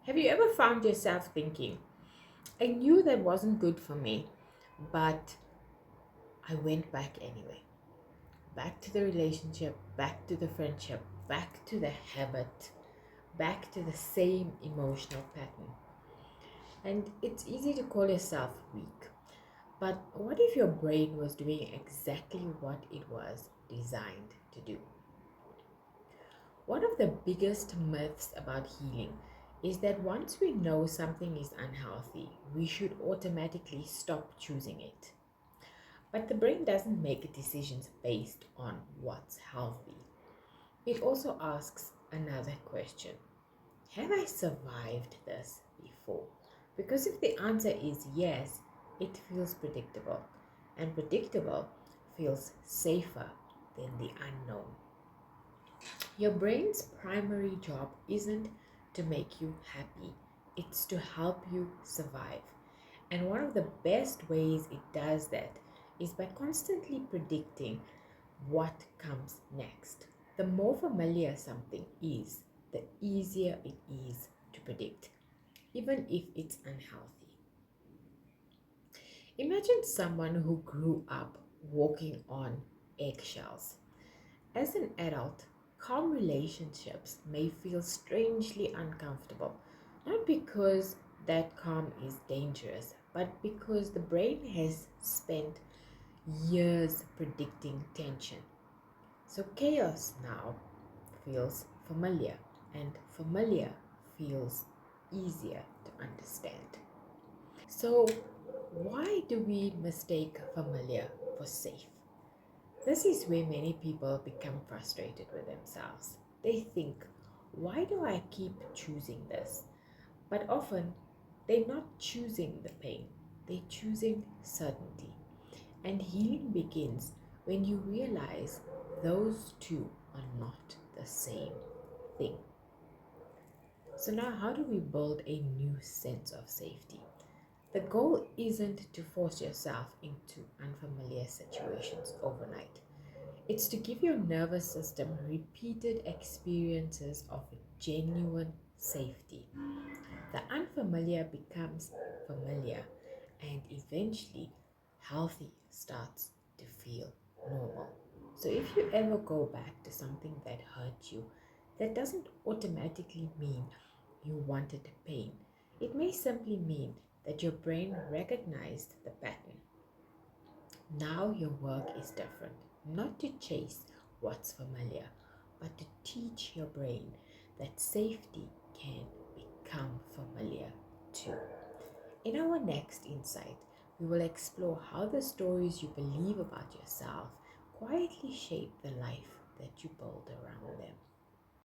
Have you ever found yourself thinking, I knew that wasn't good for me, but I went back anyway? Back to the relationship, back to the friendship, back to the habit, back to the same emotional pattern. And it's easy to call yourself weak. But what if your brain was doing exactly what it was designed to do? One of the biggest myths about healing is that once we know something is unhealthy, we should automatically stop choosing it. But the brain doesn't make decisions based on what's healthy. It also asks another question: have I survived this before? Because if the answer is yes, it feels predictable, and predictable feels safer than the unknown. Your brain's primary job isn't to make you happy, it's to help you survive. And one of the best ways it does that is by constantly predicting what comes next. The more familiar something is, the easier it is to predict, even if it's unhealthy. Imagine someone who grew up walking on eggshells. As an adult, calm relationships may feel strangely uncomfortable, not because that calm is dangerous, but because the brain has spent years predicting tension. So chaos now feels familiar, and familiar feels easier to understand. So, why do we mistake familiar for safe? This is where many people become frustrated with themselves. They think, why do I keep choosing this? But often, they're not choosing the pain, they're choosing certainty. And healing begins when you realize those two are not the same thing. So, now how do we build a new sense of safety? The goal isn't to force yourself into unfamiliar situations overnight. It's to give your nervous system repeated experiences of genuine safety. The unfamiliar becomes familiar, and eventually, healthy starts to feel normal. So, if you ever go back to something that hurt you, that doesn't automatically mean you wanted pain. It may simply mean that your brain recognized the pattern. Now your work is different, not to chase what's familiar, but to teach your brain that safety can become familiar too. In our next insight, we will explore how the stories you believe about yourself quietly shape the life that you build around them.